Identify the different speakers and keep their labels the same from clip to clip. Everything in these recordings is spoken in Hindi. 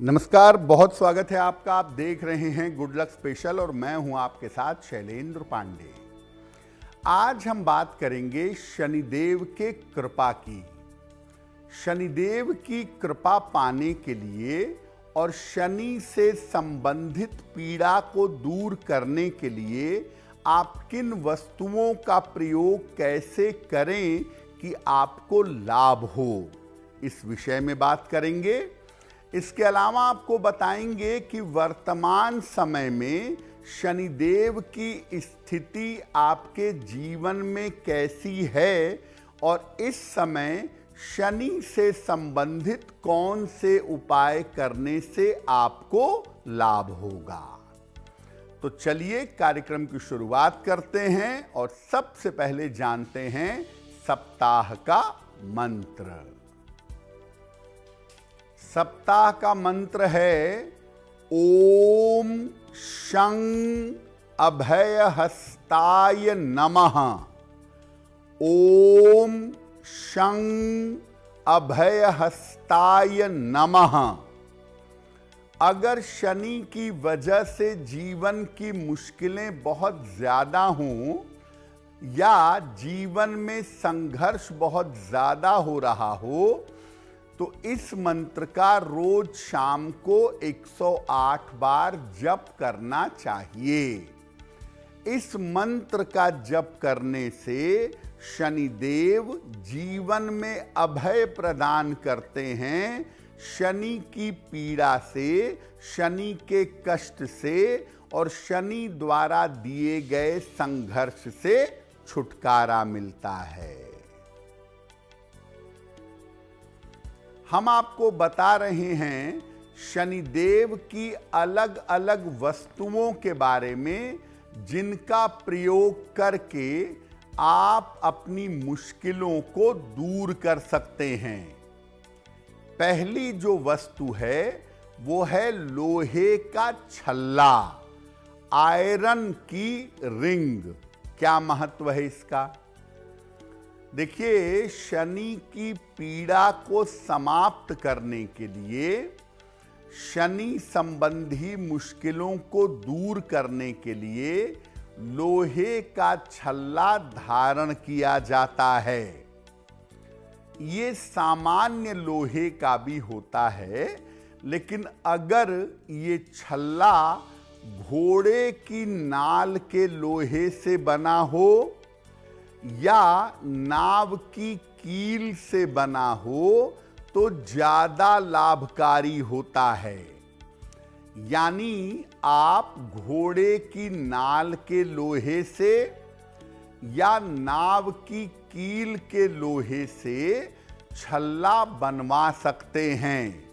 Speaker 1: नमस्कार, बहुत स्वागत है आपका। आप देख रहे हैं गुड लक स्पेशल और मैं हूं आपके साथ शैलेंद्र पांडे। आज हम बात करेंगे शनिदेव के कृपा की। शनिदेव की कृपा पाने के लिए और शनि से संबंधित पीड़ा को दूर करने के लिए आप किन वस्तुओं का प्रयोग कैसे करें कि आपको लाभ हो, इस विषय में बात करेंगे। इसके अलावा आपको बताएंगे कि वर्तमान समय में शनिदेव की स्थिति आपके जीवन में कैसी है और इस समय शनि से संबंधित कौन से उपाय करने से आपको लाभ होगा। तो चलिए कार्यक्रम की शुरुआत करते हैं और सबसे पहले जानते हैं सप्ताह का मंत्र। सप्ताह का मंत्र है ओम शं अभयहस्ताय नमः। ओम शं अभयहस्ताय नमः। अगर शनि की वजह से जीवन की मुश्किलें बहुत ज्यादा हों या जीवन में संघर्ष बहुत ज्यादा हो रहा हो तो इस मंत्र का रोज शाम को 108 बार जप करना चाहिए। इस मंत्र का जप करने से शनिदेव जीवन में अभय प्रदान करते हैं। शनि की पीड़ा से, शनि के कष्ट से और शनि द्वारा दिए गए संघर्ष से छुटकारा मिलता है। हम आपको बता रहे हैं शनिदेव की अलग अलग वस्तुओं के बारे में जिनका प्रयोग करके आप अपनी मुश्किलों को दूर कर सकते हैं। पहली जो वस्तु है वो है लोहे का छल्ला, आयरन की रिंग। क्या महत्व है इसका? देखिए, शनि की पीड़ा को समाप्त करने के लिए, शनि संबंधी मुश्किलों को दूर करने के लिए लोहे का छल्ला धारण किया जाता है। ये सामान्य लोहे का भी होता है, लेकिन अगर ये छल्ला घोड़े की नाल के लोहे से बना हो या नाव की कील से बना हो तो ज्यादा लाभकारी होता है। यानी आप घोड़े की नाल के लोहे से या नाव की कील के लोहे से छल्ला बनवा सकते हैं।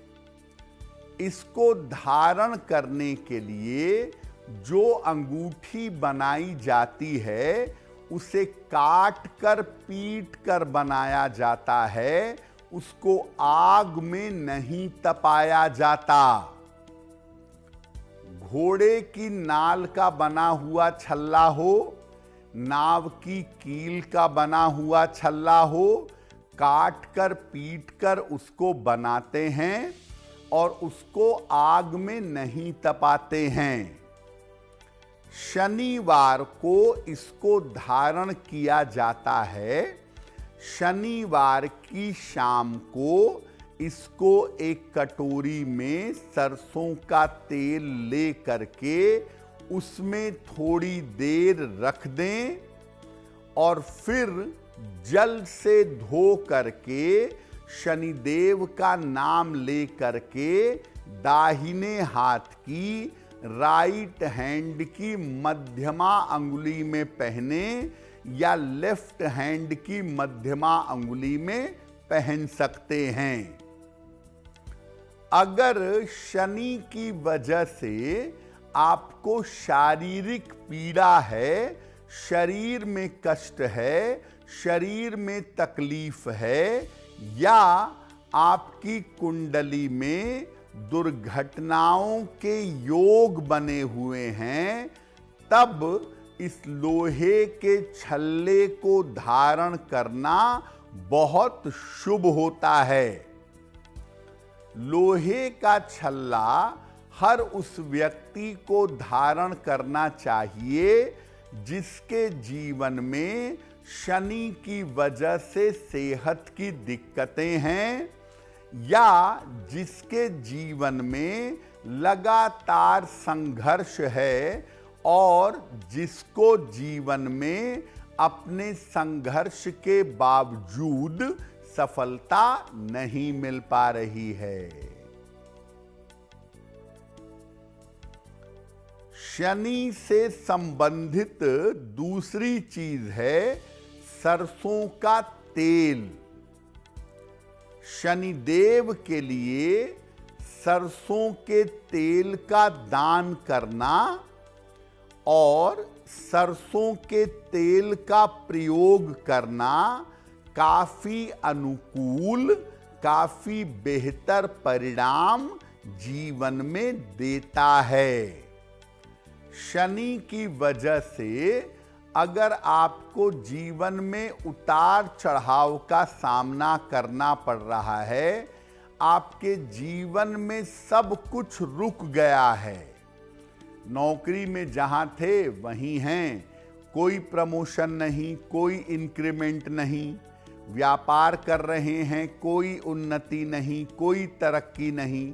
Speaker 1: इसको धारण करने के लिए जो अंगूठी बनाई जाती है उसे काट कर पीट कर बनाया जाता है, उसको आग में नहीं तपाया जाता। घोड़े की नाल का बना हुआ छल्ला हो, नाव की कील का बना हुआ छल्ला हो, काट कर पीट कर उसको बनाते हैं और उसको आग में नहीं तपाते हैं। शनिवार को इसको धारण किया जाता है। शनिवार की शाम को इसको एक कटोरी में सरसों का तेल ले करके उसमें थोड़ी देर रख दें और फिर जल से धो करके शनिदेव का नाम ले करके दाहिने हाथ की राइट हैंड की मध्यमा अंगुली में पहने या लेफ्ट हैंड की मध्यमा अंगुली में पहन सकते हैं। अगर शनि की वजह से आपको शारीरिक पीड़ा है, शरीर में कष्ट है, शरीर में तकलीफ है या आपकी कुंडली में दुर्घटनाओं के योग बने हुए हैं, तब इस लोहे के छल्ले को धारण करना बहुत शुभ होता है। लोहे का छल्ला हर उस व्यक्ति को धारण करना चाहिए जिसके जीवन में शनि की वजह से सेहत की दिक्कतें हैं या जिसके जीवन में लगातार संघर्ष है और जिसको जीवन में अपने संघर्ष के बावजूद सफलता नहीं मिल पा रही है। शनि से संबंधित दूसरी चीज है सरसों का तेल। शनिदेव के लिए सरसों के तेल का दान करना और सरसों के तेल का प्रयोग करना काफी अनुकूल, काफी बेहतर परिणाम जीवन में देता है। शनि की वजह से अगर आपको जीवन में उतार चढ़ाव का सामना करना पड़ रहा है, आपके जीवन में सब कुछ रुक गया है, नौकरी में जहां थे वहीं हैं, कोई प्रमोशन नहीं, कोई इंक्रीमेंट नहीं, व्यापार कर रहे हैं, कोई उन्नति नहीं, कोई तरक्की नहीं,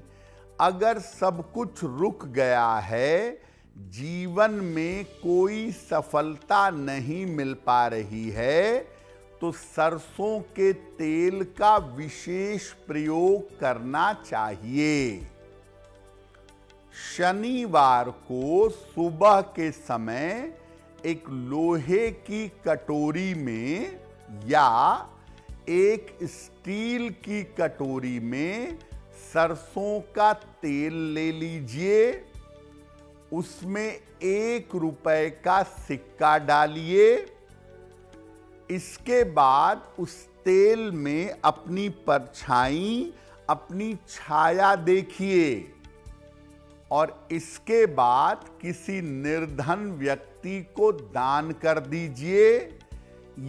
Speaker 1: अगर सब कुछ रुक गया है, जीवन में कोई सफलता नहीं मिल पा रही है, तो सरसों के तेल का विशेष प्रयोग करना चाहिए। शनिवार को सुबह के समय एक लोहे की कटोरी में या एक स्टील की कटोरी में सरसों का तेल ले लीजिए, उसमें 1 रुपए का सिक्का डालिए। इसके बाद उस तेल में अपनी परछाई, अपनी छाया देखिए और इसके बाद किसी निर्धन व्यक्ति को दान कर दीजिए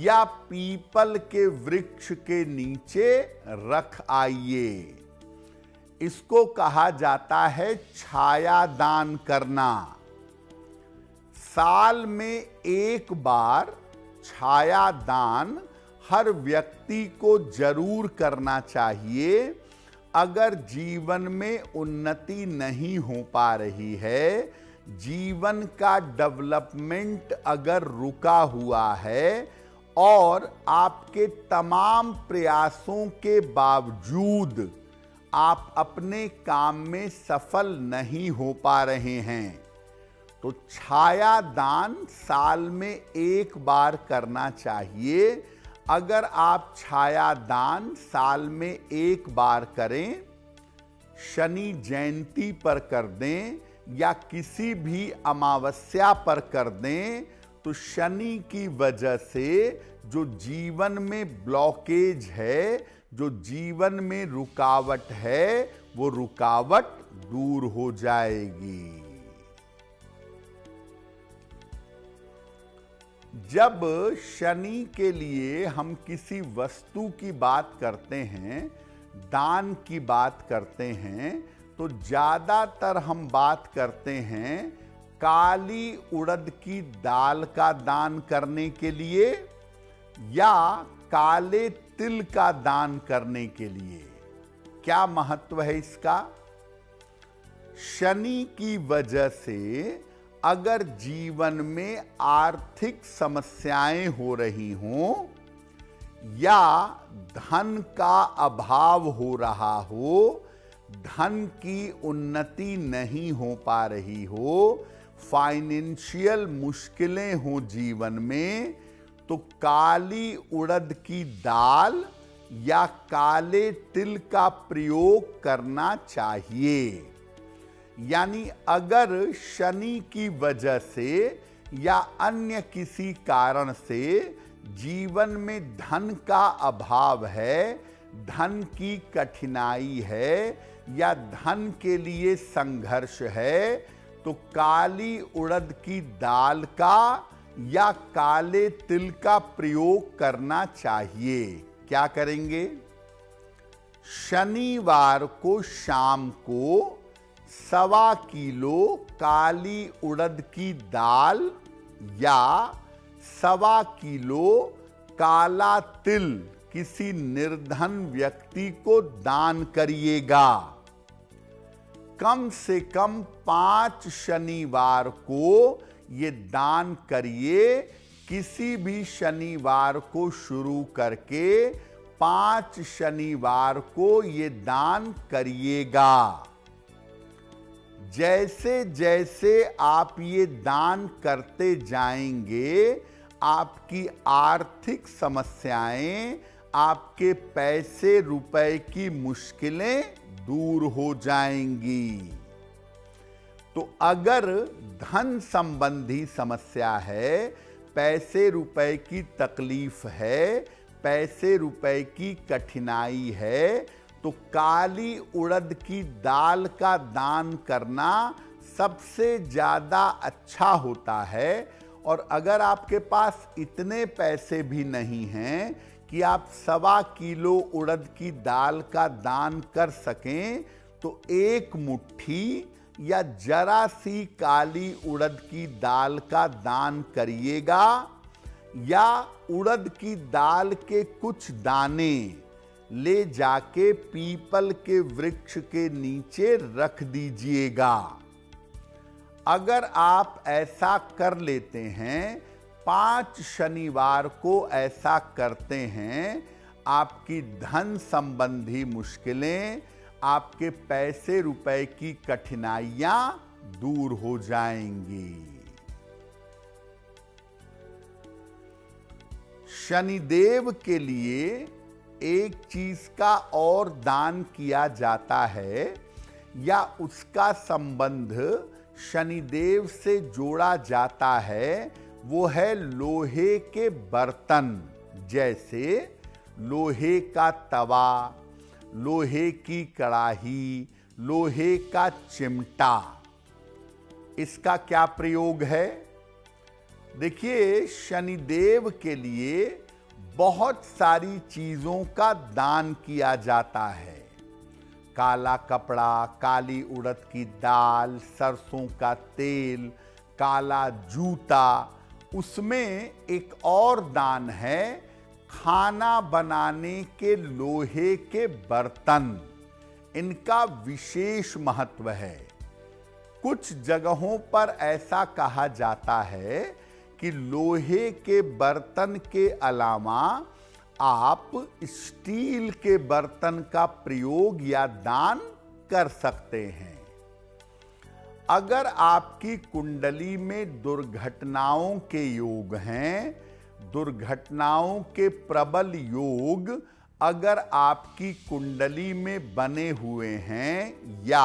Speaker 1: या पीपल के वृक्ष के नीचे रख आइए। इसको कहा जाता है छाया दान करना। साल में 1 बार छाया दान हर व्यक्ति को जरूर करना चाहिए। अगर जीवन में उन्नति नहीं हो पा रही है, जीवन का डेवलपमेंट अगर रुका हुआ है और आपके तमाम प्रयासों के बावजूद आप अपने काम में सफल नहीं हो पा रहे हैं, तो छाया दान साल में 1 बार करना चाहिए। अगर आप छाया दान साल में 1 बार करें, शनि जयंती पर कर दें या किसी भी अमावस्या पर कर दें, तो शनि की वजह से जो जीवन में ब्लॉकेज है, जो जीवन में रुकावट है, वो रुकावट दूर हो जाएगी। जब शनि के लिए हम किसी वस्तु की बात करते हैं, दान की बात करते हैं, तो ज्यादातर हम बात करते हैं काली उड़द की दाल का दान करने के लिए या काले तिल का दान करने के लिए। क्या महत्व है इसका? शनि की वजह से अगर जीवन में आर्थिक समस्याएं हो रही हों या धन का अभाव हो रहा हो, धन की उन्नति नहीं हो पा रही हो, फाइनेंशियल मुश्किलें हो जीवन में, तो काली उड़द की दाल या काले तिल का प्रयोग करना चाहिए। यानी अगर शनि की वजह से या अन्य किसी कारण से जीवन में धन का अभाव है, धन की कठिनाई है या धन के लिए संघर्ष है, तो काली उड़द की दाल का या काले तिल का प्रयोग करना चाहिए। क्या करेंगे? शनिवार को शाम को 1.25 किलो काली उड़द की दाल या 1.25 किलो काला तिल किसी निर्धन व्यक्ति को दान करिएगा। कम से कम 5 शनिवार को ये दान करिए। किसी भी शनिवार को शुरू करके 5 शनिवार को ये दान करिएगा। जैसे जैसे आप ये दान करते जाएंगे, आपकी आर्थिक समस्याएं, आपके पैसे रुपए की मुश्किलें दूर हो जाएंगी। तो अगर धन संबंधी समस्या है, पैसे रुपए की तकलीफ है, पैसे रुपए की कठिनाई है, तो काली उड़द की दाल का दान करना सबसे ज्यादा अच्छा होता है। और अगर आपके पास इतने पैसे भी नहीं हैं कि आप 1.25 किलो उड़द की दाल का दान कर सकें, तो 1 मुट्ठी या जरा सी काली उड़द की दाल का दान करिएगा, या उड़द की दाल के कुछ दाने ले जाके पीपल के वृक्ष के नीचे रख दीजिएगा। अगर आप ऐसा कर लेते हैं, 5 शनिवार को ऐसा करते हैं, आपकी धन संबंधी मुश्किलें, आपके पैसे रुपए की कठिनाइयां दूर हो जाएंगी। शनिदेव के लिए एक चीज का और दान किया जाता है, या उसका संबंध शनिदेव से जोड़ा जाता है, वो है लोहे के बर्तन। जैसे लोहे का तवा, लोहे की कड़ाही, लोहे का चिमटा। इसका क्या प्रयोग है? देखिए, शनिदेव के लिए बहुत सारी चीजों का दान किया जाता है। काला कपड़ा, काली उड़द की दाल, सरसों का तेल, काला जूता। उसमें एक और दान है, खाना बनाने के लोहे के बर्तन। इनका विशेष महत्व है। कुछ जगहों पर ऐसा कहा जाता है कि लोहे के बर्तन के अलावा आप स्टील के बर्तन का प्रयोग या दान कर सकते हैं। अगर आपकी कुंडली में दुर्घटनाओं के योग हैं, दुर्घटनाओं के प्रबल योग अगर आपकी कुंडली में बने हुए हैं, या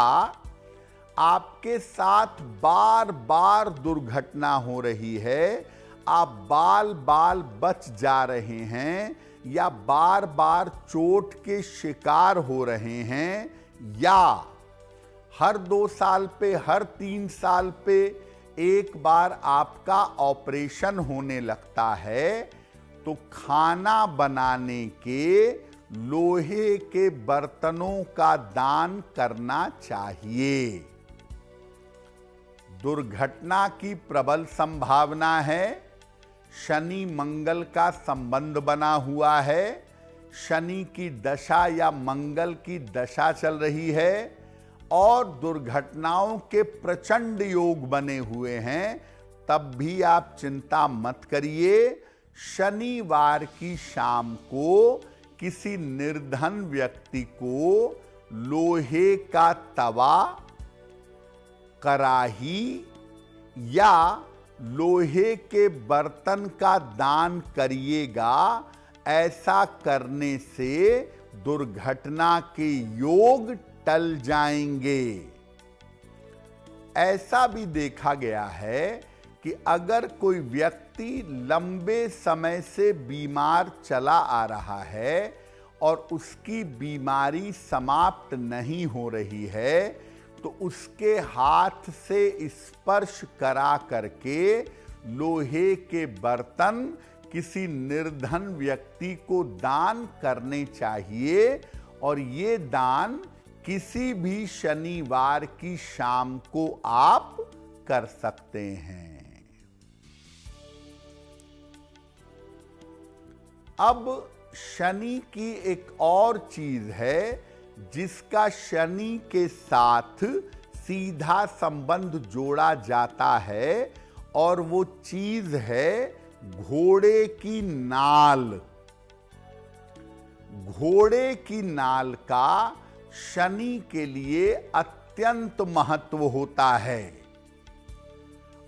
Speaker 1: आपके साथ बार बार दुर्घटना हो रही है, आप बाल बाल बच जा रहे हैं, या बार बार चोट के शिकार हो रहे हैं, या हर 2 साल पे, हर 3 साल पे एक बार आपका ऑपरेशन होने लगता है, तो खाना बनाने के लोहे के बर्तनों का दान करना चाहिए। दुर्घटना की प्रबल संभावना है। शनि मंगल का संबंध बना हुआ है। शनि की दशा या मंगल की दशा चल रही है और दुर्घटनाओं के प्रचंड योग बने हुए हैं, तब भी आप चिंता मत करिए। शनिवार की शाम को किसी निर्धन व्यक्ति को लोहे का तवा, कड़ाही या लोहे के बर्तन का दान करिएगा। ऐसा करने से दुर्घटना के योग टल जाएंगे। ऐसा भी देखा गया है कि अगर कोई व्यक्ति लंबे समय से बीमार चला आ रहा है और उसकी बीमारी समाप्त नहीं हो रही है, तो उसके हाथ से स्पर्श करा करके लोहे के बर्तन किसी निर्धन व्यक्ति को दान करने चाहिए। और ये दान किसी भी शनिवार की शाम को आप कर सकते हैं। अब शनि की एक और चीज है जिसका शनि के साथ सीधा संबंध जोड़ा जाता है, और वो चीज है घोड़े की नाल। घोड़े की नाल का शनि के लिए अत्यंत महत्व होता है,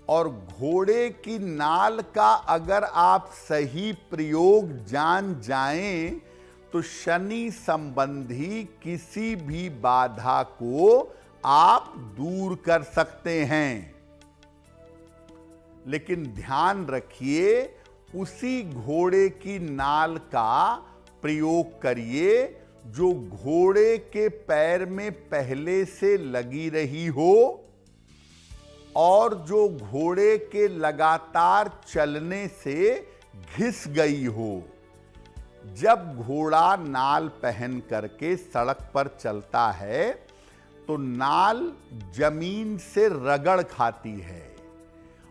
Speaker 1: और घोड़े की नाल का अगर आप सही प्रयोग जान जाएं तो शनि संबंधी किसी भी बाधा को आप दूर कर सकते हैं। लेकिन ध्यान रखिए, उसी घोड़े की नाल का प्रयोग करिए जो घोड़े के पैर में पहले से लगी रही हो और जो घोड़े के लगातार चलने से घिस गई हो। जब घोड़ा नाल पहन करके सड़क पर चलता है तो नाल जमीन से रगड़ खाती है,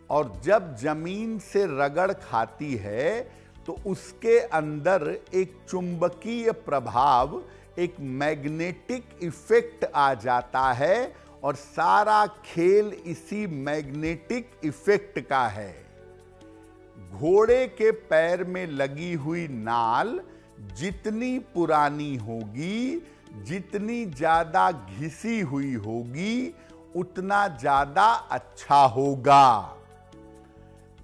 Speaker 1: और जब जमीन से रगड़ खाती है तो उसके अंदर एक चुंबकीय प्रभाव, एक मैग्नेटिक इफेक्ट आ जाता है, और सारा खेल इसी मैग्नेटिक इफेक्ट का है। घोड़े के पैर में लगी हुई नाल जितनी पुरानी होगी, जितनी ज्यादा घिसी हुई होगी, उतना ज्यादा अच्छा होगा।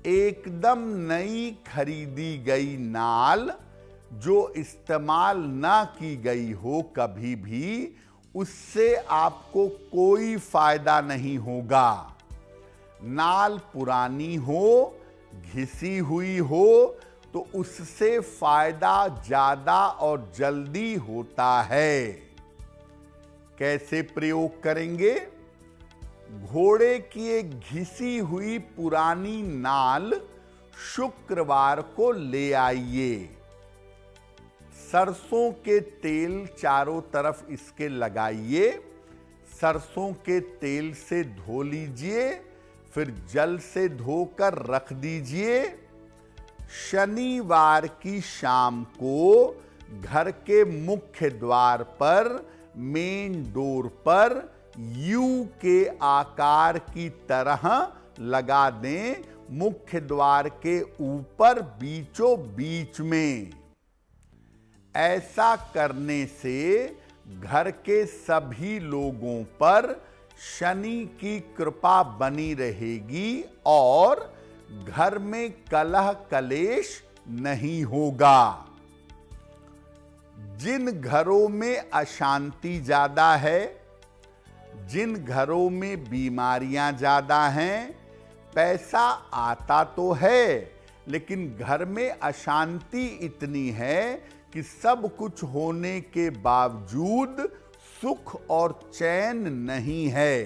Speaker 1: एकदम नई खरीदी गई नाल जो इस्तेमाल ना की गई हो कभी भी, उससे आपको कोई फायदा नहीं होगा। नाल पुरानी हो, घिसी हुई हो, तो उससे फायदा ज्यादा और जल्दी होता है। कैसे प्रयोग करेंगे? घोड़े की एक घिसी हुई पुरानी नाल शुक्रवार को ले आइए। सरसों के तेल चारों तरफ इसके लगाइए। सरसों के तेल से धो लीजिए, फिर जल से धोकर रख दीजिए। शनिवार की शाम को घर के मुख्य द्वार पर, मेन डोर पर यू के आकार की तरह लगा दें, मुख्य द्वार के ऊपर बीचों बीच में। ऐसा करने से घर के सभी लोगों पर शनि की कृपा बनी रहेगी और घर में कलह कलेश नहीं होगा। जिन घरों में अशांति ज्यादा है, जिन घरों में बीमारियां ज्यादा हैं, पैसा आता तो है लेकिन घर में अशांति इतनी है कि सब कुछ होने के बावजूद सुख और चैन नहीं है,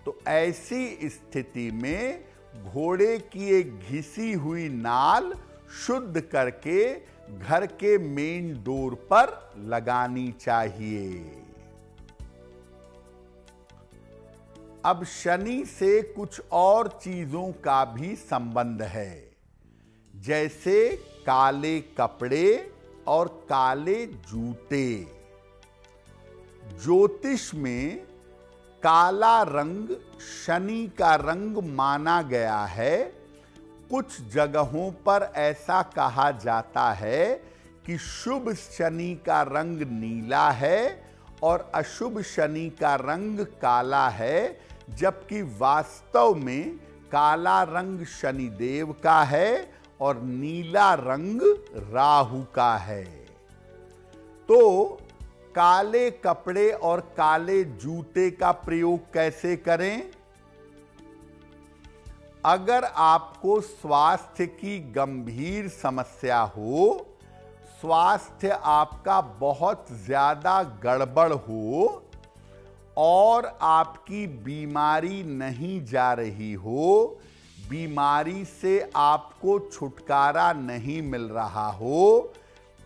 Speaker 1: तो ऐसी स्थिति में घोड़े की एक घिसी हुई नाल शुद्ध करके घर के मेन डोर पर लगानी चाहिए। अब शनि से कुछ और चीजों का भी संबंध है, जैसे काले कपड़े और काले जूते। ज्योतिष में काला रंग शनि का रंग माना गया है। कुछ जगहों पर ऐसा कहा जाता है कि शुभ शनि का रंग नीला है और अशुभ शनि का रंग काला है, जबकि वास्तव में काला रंग शनिदेव का है और नीला रंग राहु का है। तो काले कपड़े और काले जूते का प्रयोग कैसे करें? अगर आपको स्वास्थ्य की गंभीर समस्या हो, स्वास्थ्य आपका बहुत ज्यादा गड़बड़ हो और आपकी बीमारी नहीं जा रही हो, बीमारी से आपको छुटकारा नहीं मिल रहा हो,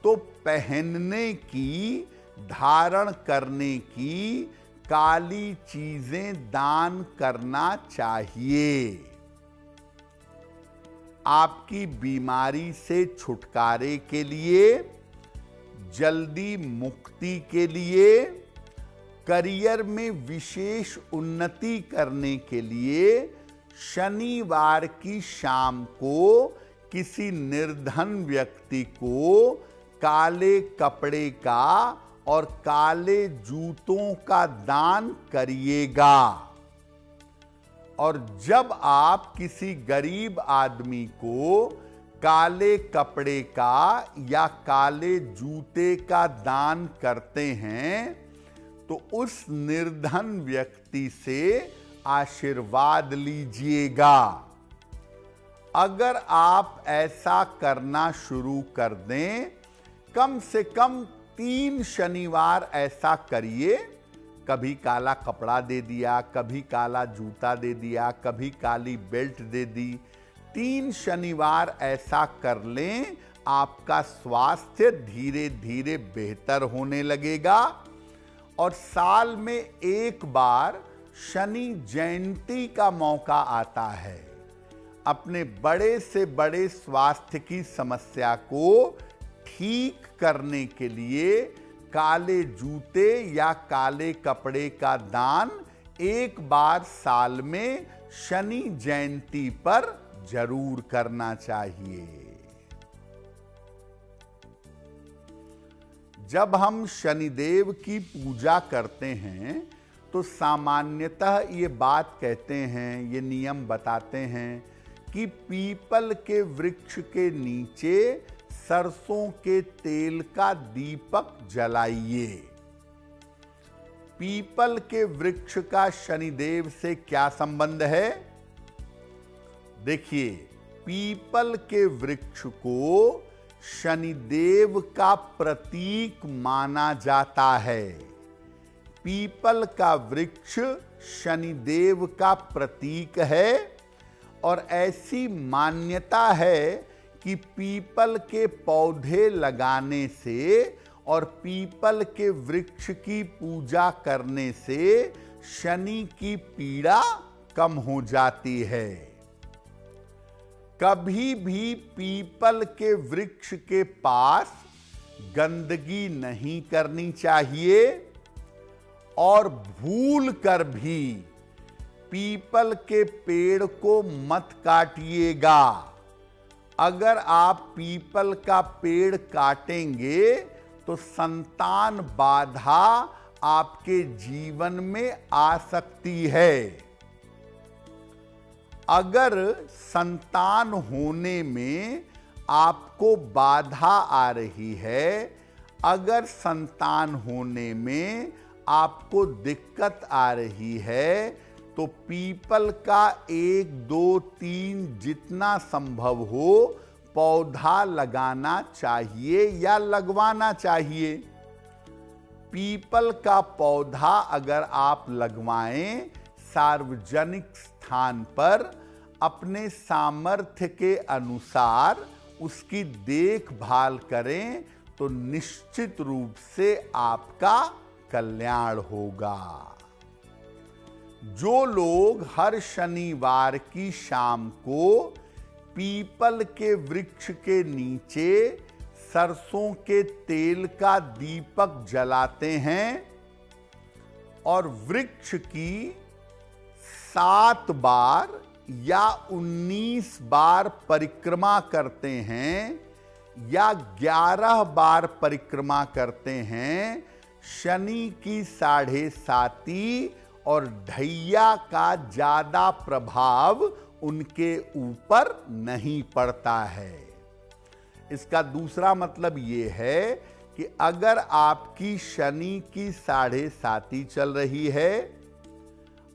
Speaker 1: तो पहनने की धारण करने की काली चीजें दान करना चाहिए। आपकी बीमारी से छुटकारे के लिए, जल्दी मुक्ति के लिए, करियर में विशेष उन्नति करने के लिए शनिवार की शाम को किसी निर्धन व्यक्ति को काले कपड़े का और काले जूतों का दान करिएगा। और जब आप किसी गरीब आदमी को काले कपड़े का या काले जूते का दान करते हैं तो उस निर्धन व्यक्ति से आशीर्वाद लीजिएगा। अगर आप ऐसा करना शुरू कर दें, कम से कम 3 शनिवार ऐसा करिए। कभी काला कपड़ा दे दिया, कभी काला जूता दे दिया, कभी काली बेल्ट दे दी। 3 शनिवार ऐसा कर लें, आपका स्वास्थ्य धीरे धीरे बेहतर होने लगेगा। और साल में एक बार शनि जयंती का मौका आता है। अपने बड़े से बड़े स्वास्थ्य की समस्या को ठीक करने के लिए काले जूते या काले कपड़े का दान एक बार साल में शनि जयंती पर जरूर करना चाहिए। जब हम शनिदेव की पूजा करते हैं तो सामान्यतः ये बात कहते हैं, ये नियम बताते हैं कि पीपल के वृक्ष के नीचे सरसों के तेल का दीपक जलाइए। पीपल के वृक्ष का शनिदेव से क्या संबंध है? देखिए, पीपल के वृक्ष को शनिदेव का प्रतीक माना जाता है। पीपल का वृक्ष शनिदेव का प्रतीक है और ऐसी मान्यता है कि पीपल के पौधे लगाने से और पीपल के वृक्ष की पूजा करने से शनि की पीड़ा कम हो जाती है। कभी भी पीपल के वृक्ष के पास गंदगी नहीं करनी चाहिए और भूल कर भी पीपल के पेड़ को मत काटिएगा। अगर आप पीपल का पेड़ काटेंगे तो संतान बाधा आपके जीवन में आ सकती है। अगर संतान होने में आपको बाधा आ रही है, अगर संतान होने में आपको दिक्कत आ रही है, तो पीपल का 1, 2, 3 जितना संभव हो पौधा लगाना चाहिए या लगवाना चाहिए। पीपल का पौधा अगर आप लगवाएं सार्वजनिक स्थान पर, अपने सामर्थ्य के अनुसार उसकी देखभाल करें तो निश्चित रूप से आपका कल्याण होगा। जो लोग हर शनिवार की शाम को पीपल के वृक्ष के नीचे सरसों के तेल का दीपक जलाते हैं और वृक्ष की 7 बार या 19 बार परिक्रमा करते हैं या 11 बार परिक्रमा करते हैं, शनि की 7.5 और ढैया का ज्यादा प्रभाव उनके ऊपर नहीं पड़ता है। इसका दूसरा मतलब ये है कि अगर आपकी शनि की 7.5 चल रही है,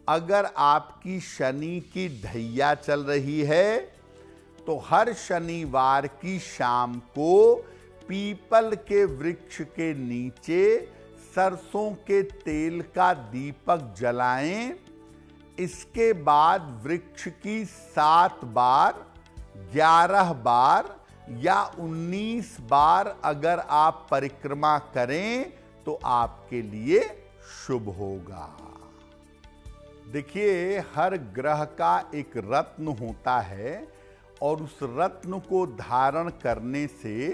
Speaker 1: अगर आपकी शनि की ढैया चल रही है, तो हर शनिवार की शाम को पीपल के वृक्ष के नीचे सरसों के तेल का दीपक जलाएं। इसके बाद वृक्ष की 7 बार, 11 बार या 19 बार अगर आप परिक्रमा करें तो आपके लिए शुभ होगा। देखिए, हर ग्रह का एक रत्न होता है और उस रत्न को धारण करने से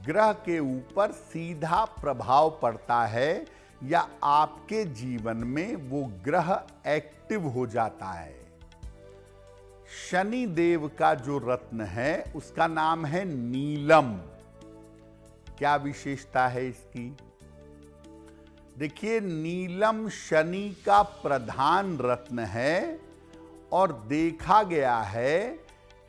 Speaker 1: ग्रह के ऊपर सीधा प्रभाव पड़ता है या आपके जीवन में वो ग्रह एक्टिव हो जाता है। शनि देव का जो रत्न है उसका नाम है नीलम। क्या विशेषता है इसकी? देखिए, नीलम शनि का प्रधान रत्न है और देखा गया है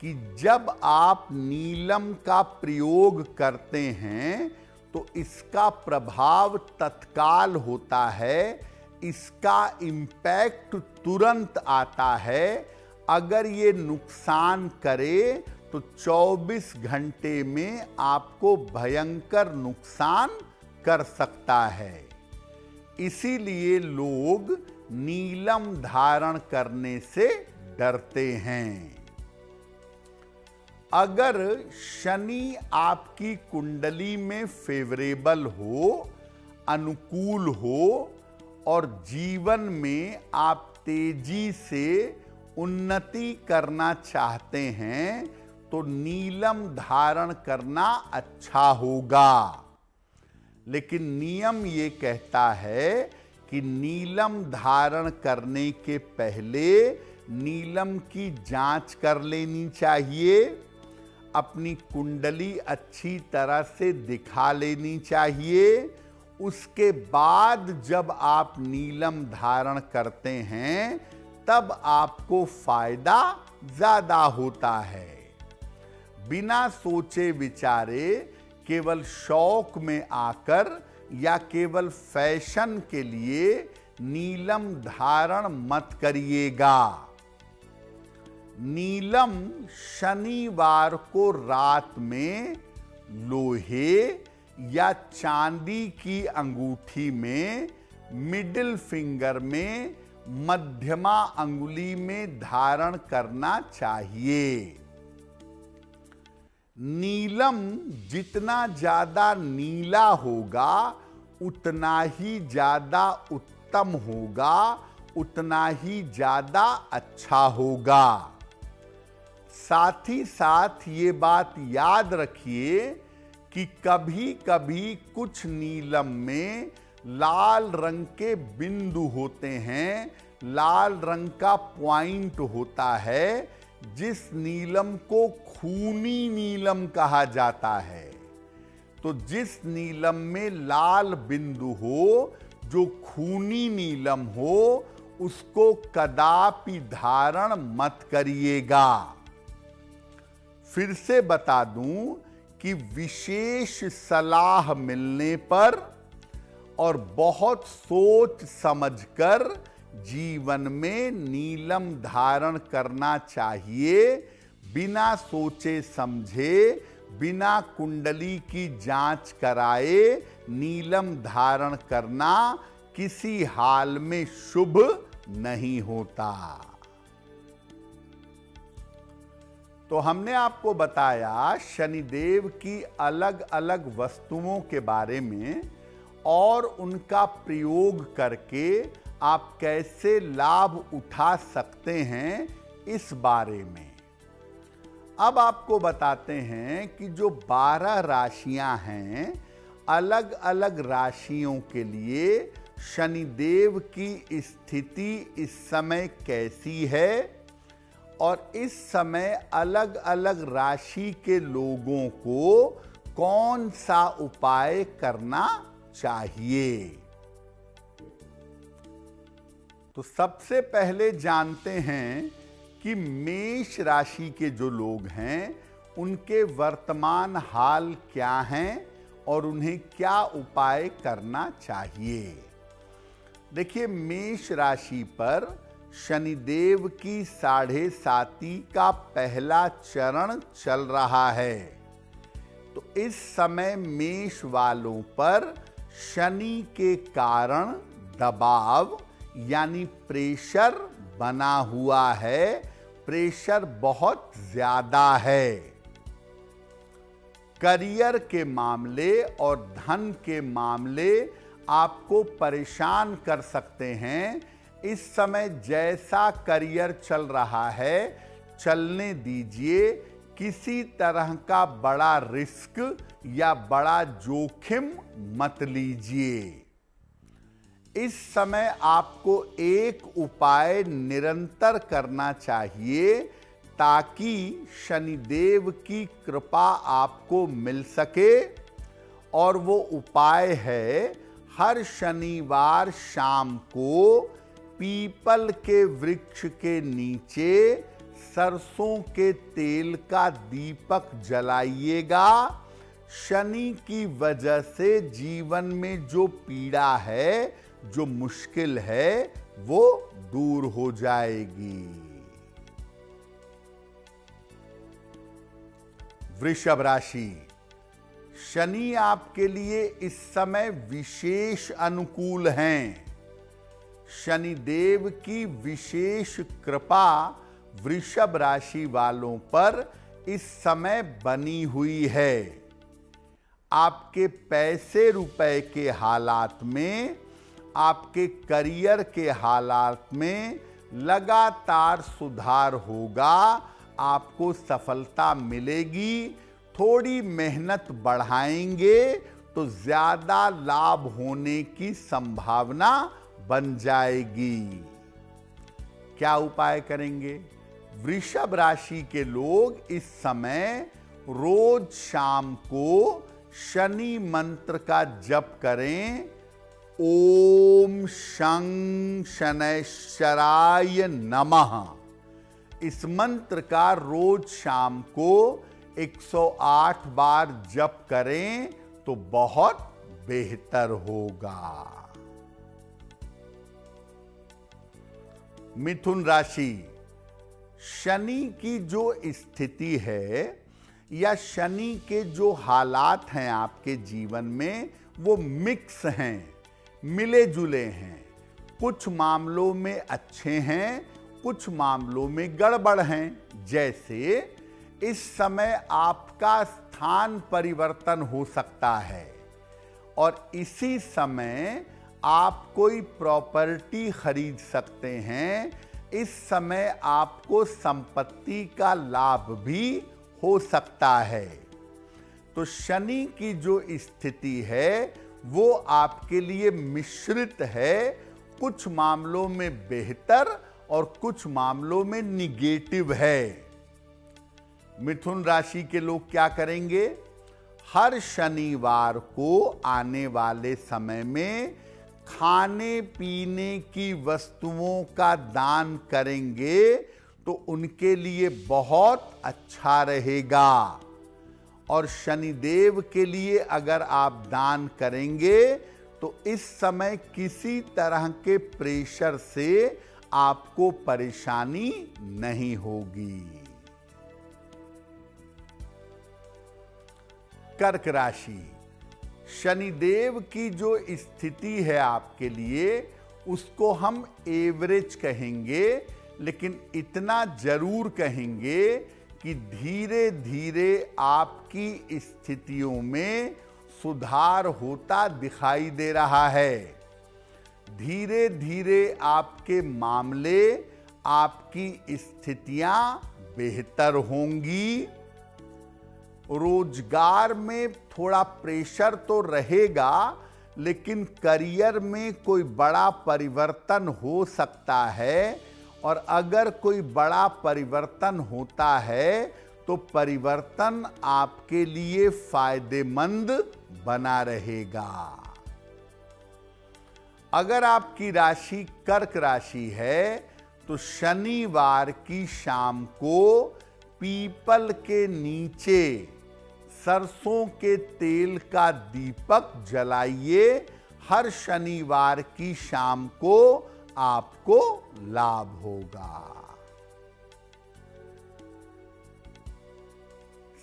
Speaker 1: कि जब आप नीलम का प्रयोग करते हैं तो इसका प्रभाव तत्काल होता है, इसका इम्पैक्ट तुरंत आता है। अगर ये नुकसान करे तो 24 घंटे में आपको भयंकर नुकसान कर सकता है। इसीलिए लोग नीलम धारण करने से डरते हैं। अगर शनि आपकी कुंडली में फेवरेबल हो, अनुकूल हो और जीवन में आप तेजी से उन्नति करना चाहते हैं तो नीलम धारण करना अच्छा होगा। लेकिन नियम ये कहता है कि नीलम धारण करने के पहले नीलम की जांच कर लेनी चाहिए, अपनी कुंडली अच्छी तरह से दिखा लेनी चाहिए। उसके बाद जब आप नीलम धारण करते हैं तब आपको फायदा ज्यादा होता है। बिना सोचे विचारे केवल शौक में आकर या केवल फैशन के लिए नीलम धारण मत करिएगा। नीलम शनिवार को रात में लोहे या चांदी की अंगूठी में, मिडिल फिंगर में, मध्यमा अंगुली में धारण करना चाहिए। नीलम जितना ज्यादा नीला होगा उतना ही ज्यादा उत्तम होगा, उतना ही ज्यादा अच्छा होगा। साथ ही साथ ये बात याद रखिए कि कभी कभी कुछ नीलम में लाल रंग के बिंदु होते हैं, लाल रंग का पॉइंट होता है, जिस नीलम को खूनी नीलम कहा जाता है। तो जिस नीलम में लाल बिंदु हो, जो खूनी नीलम हो, उसको कदापि धारण मत करिएगा। फिर से बता दूं कि विशेष सलाह मिलने पर और बहुत सोच समझकर जीवन में नीलम धारण करना चाहिए। बिना सोचे समझे, बिना कुंडली की जांच कराए नीलम धारण करना किसी हाल में शुभ नहीं होता। तो हमने आपको बताया शनिदेव की अलग अलग वस्तुओं के बारे में और उनका प्रयोग करके आप कैसे लाभ उठा सकते हैं इस बारे में। अब आपको बताते हैं कि जो 12 राशियां हैं, अलग अलग राशियों के लिए शनिदेव की स्थिति इस समय कैसी है और इस समय अलग अलग राशि के लोगों को कौन सा उपाय करना चाहिए। तो सबसे पहले जानते हैं कि मेष राशि के जो लोग हैं उनके वर्तमान हाल क्या हैं और उन्हें क्या उपाय करना चाहिए। देखिए, मेष राशि पर शनिदेव की 7.5 का पहला चरण चल रहा है। तो इस समय मेष वालों पर शनि के कारण दबाव यानी प्रेशर बना हुआ है, प्रेशर बहुत ज्यादा है। करियर के मामले और धन के मामले आपको परेशान कर सकते हैं। इस समय जैसा करियर चल रहा है चलने दीजिए। किसी तरह का बड़ा रिस्क या बड़ा जोखिम मत लीजिए। इस समय आपको एक उपाय निरंतर करना चाहिए ताकि शनिदेव की कृपा आपको मिल सके, और वो उपाय है हर शनिवार शाम को पीपल के वृक्ष के नीचे सरसों के तेल का दीपक जलाइएगा। शनि की वजह से जीवन में जो पीड़ा है, जो मुश्किल है, वो दूर हो जाएगी। वृषभ राशि, शनि आपके लिए इस समय विशेष अनुकूल हैं। शनिदेव की विशेष कृपा वृषभ राशि वालों पर इस समय बनी हुई है। आपके पैसे रुपए के हालात में, आपके करियर के हालात में लगातार सुधार होगा। आपको सफलता मिलेगी। थोड़ी मेहनत बढ़ाएंगे तो ज्यादा लाभ होने की संभावना बन जाएगी। क्या उपाय करेंगे? वृषभ राशि के लोग इस समय रोज शाम को शनि मंत्र का जप करें। ओम शं शनैश्चराय नमः। इस मंत्र का रोज शाम को 108 बार जप करें तो बहुत बेहतर होगा। मिथुन राशि, शनि की जो स्थिति है या शनि के जो हालात हैं आपके जीवन में, वो मिक्स हैं, मिले जुले हैं। कुछ मामलों में अच्छे हैं, कुछ मामलों में गड़बड़ हैं। जैसे इस समय आपका स्थान परिवर्तन हो सकता है और इसी समय आप कोई प्रॉपर्टी खरीद सकते हैं। इस समय आपको संपत्ति का लाभ भी हो सकता है। तो शनि की जो स्थिति है वो आपके लिए मिश्रित है। कुछ मामलों में बेहतर और कुछ मामलों में निगेटिव है। मिथुन राशि के लोग क्या करेंगे? हर शनिवार को आने वाले समय में खाने पीने की वस्तुओं का दान करेंगे तो उनके लिए बहुत अच्छा रहेगा। और शनिदेव के लिए अगर आप दान करेंगे तो इस समय किसी तरह के प्रेशर से आपको परेशानी नहीं होगी। कर्क राशि, शनिदेव की जो स्थिति है आपके लिए उसको हम एवरेज कहेंगे, लेकिन इतना जरूर कहेंगे कि धीरे धीरे आपकी स्थितियों में सुधार होता दिखाई दे रहा है। धीरे धीरे आपके मामले, आपकी स्थितियां बेहतर होंगी। रोजगार में थोड़ा प्रेशर तो रहेगा, लेकिन करियर में कोई बड़ा परिवर्तन हो सकता है। और अगर कोई बड़ा परिवर्तन होता है तो परिवर्तन आपके लिए फायदेमंद बना रहेगा। अगर आपकी राशि कर्क राशि है तो शनिवार की शाम को पीपल के नीचे सरसों के तेल का दीपक जलाइए। हर शनिवार की शाम को आपको लाभ होगा।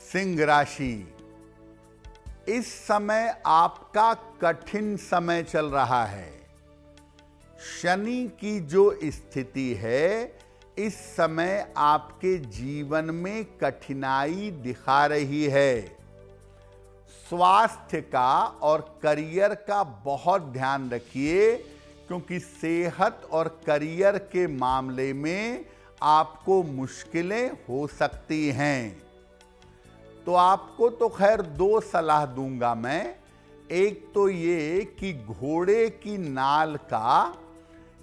Speaker 1: सिंह राशि, इस समय आपका कठिन समय चल रहा है। शनि की जो स्थिति है इस समय आपके जीवन में कठिनाई दिखा रही है। स्वास्थ्य का और करियर का बहुत ध्यान रखिए, क्योंकि सेहत और करियर के मामले में आपको मुश्किलें हो सकती हैं। तो आपको तो खैर दो सलाह दूंगा मैं। एक तो ये कि घोड़े की नाल का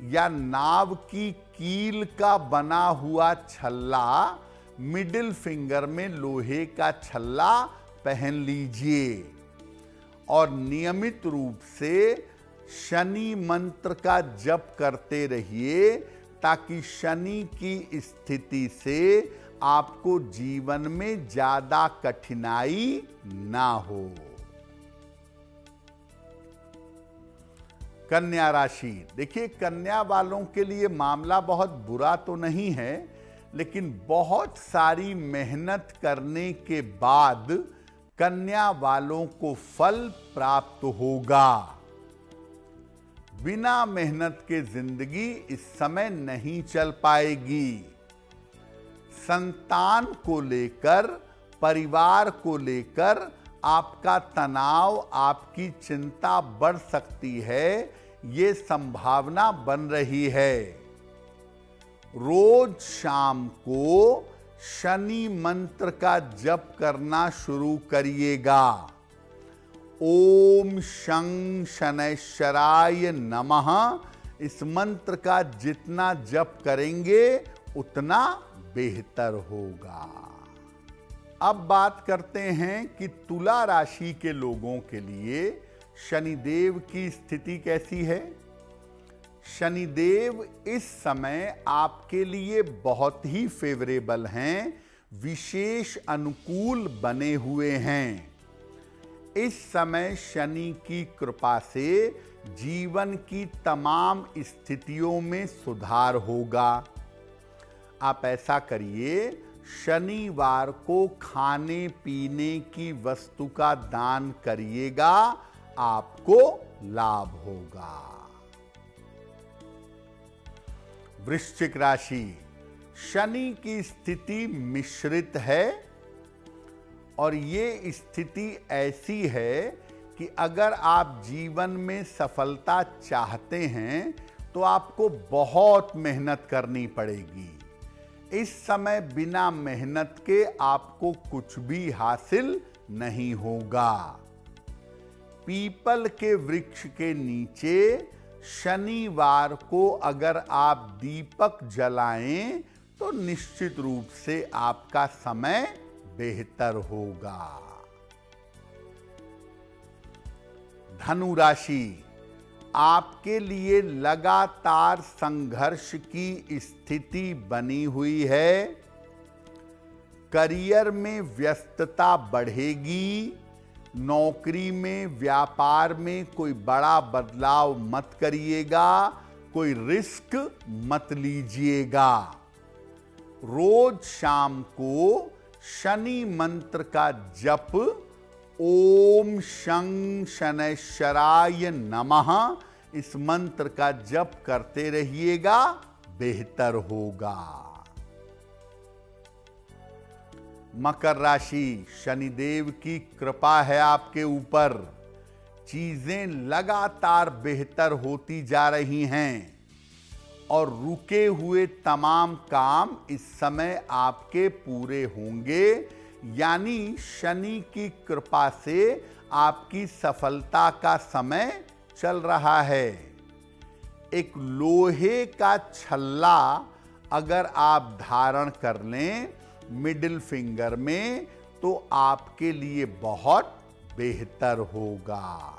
Speaker 1: या नाव की कील का बना हुआ छल्ला, मिडिल फिंगर में लोहे का छल्ला पहन लीजिए और नियमित रूप से शनि मंत्र का जप करते रहिए, ताकि शनि की स्थिति से आपको जीवन में ज्यादा कठिनाई ना हो। कन्या राशि, देखिए कन्या वालों के लिए मामला बहुत बुरा तो नहीं है, लेकिन बहुत सारी मेहनत करने के बाद कन्या वालों को फल प्राप्त होगा। बिना मेहनत के जिंदगी इस समय नहीं चल पाएगी। संतान को लेकर, परिवार को लेकर आपका तनाव, आपकी चिंता बढ़ सकती है, ये संभावना बन रही है। रोज शाम को शनि मंत्र का जप करना शुरू करिएगा। ओम शं शनैश्चराय नमः। इस मंत्र का जितना जप करेंगे उतना बेहतर होगा। अब बात करते हैं कि तुला राशि के लोगों के लिए शनिदेव की स्थिति कैसी है। शनिदेव इस समय आपके लिए बहुत ही फेवरेबल हैं, विशेष अनुकूल बने हुए हैं। इस समय शनि की कृपा से जीवन की तमाम स्थितियों में सुधार होगा। आप ऐसा करिए, शनिवार को खाने पीने की वस्तु का दान करिएगा, आपको लाभ होगा। वृश्चिक राशि, शनि की स्थिति मिश्रित है और ये स्थिति ऐसी है कि अगर आप जीवन में सफलता चाहते हैं तो आपको बहुत मेहनत करनी पड़ेगी। इस समय बिना मेहनत के आपको कुछ भी हासिल नहीं होगा। पीपल के वृक्ष के नीचे शनिवार को अगर आप दीपक जलाएं तो निश्चित रूप से आपका समय बेहतर होगा। धनु राशि, आपके लिए लगातार संघर्ष की स्थिति बनी हुई है। करियर में व्यस्तता बढ़ेगी। नौकरी में, व्यापार में कोई बड़ा बदलाव मत करिएगा, कोई रिस्क मत लीजिएगा। रोज शाम को शनि मंत्र का जप ओम शं शनैश्चराय नमः, इस मंत्र का जप करते रहिएगा, बेहतर होगा। मकर राशि, शनिदेव की कृपा है आपके ऊपर। चीजें लगातार बेहतर होती जा रही हैं और रुके हुए तमाम काम इस समय आपके पूरे होंगे। यानी शनि की कृपा से आपकी सफलता का समय चल रहा है। एक लोहे का छल्ला अगर आप धारण कर लें मिडिल फिंगर में, तो आपके लिए बहुत बेहतर होगा।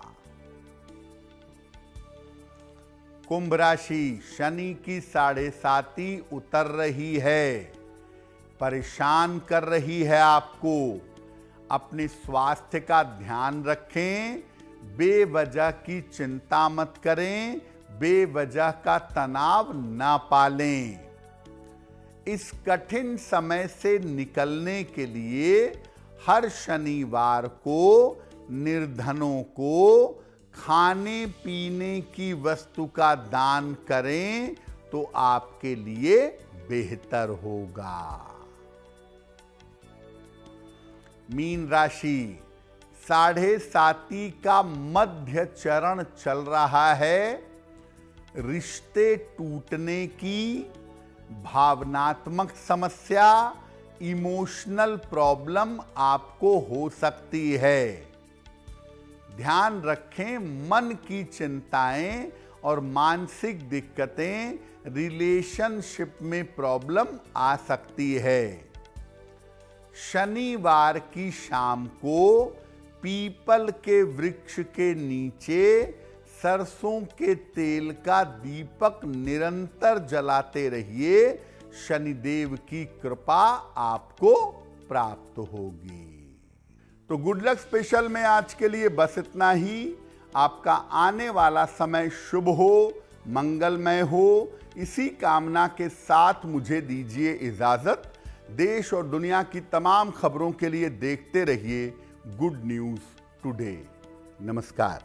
Speaker 1: कुंभ राशि, शनि की 7.5 उतर रही है, परेशान कर रही है आपको। अपने स्वास्थ्य का ध्यान रखें, बेवजह की चिंता मत करें, बेवजह का तनाव ना पालें। इस कठिन समय से निकलने के लिए हर शनिवार को निर्धनों को खाने पीने की वस्तु का दान करें तो आपके लिए बेहतर होगा। मीन राशि, 7.5 का मध्य चरण चल रहा है। रिश्ते टूटने की, भावनात्मक समस्या, इमोशनल प्रॉब्लम आपको हो सकती है। ध्यान रखें, मन की चिंताएं और मानसिक दिक्कतें, रिलेशनशिप में प्रॉब्लम आ सकती है। शनिवार की शाम को पीपल के वृक्ष के नीचे सरसों के तेल का दीपक निरंतर जलाते रहिए। शनिदेव की कृपा आपको प्राप्त होगी। तो गुड लक स्पेशल में आज के लिए बस इतना ही। आपका आने वाला समय शुभ हो, मंगलमय हो, इसी कामना के साथ मुझे दीजिए इजाजत। देश और दुनिया की तमाम खबरों के लिए देखते रहिए गुड न्यूज टुडे। नमस्कार।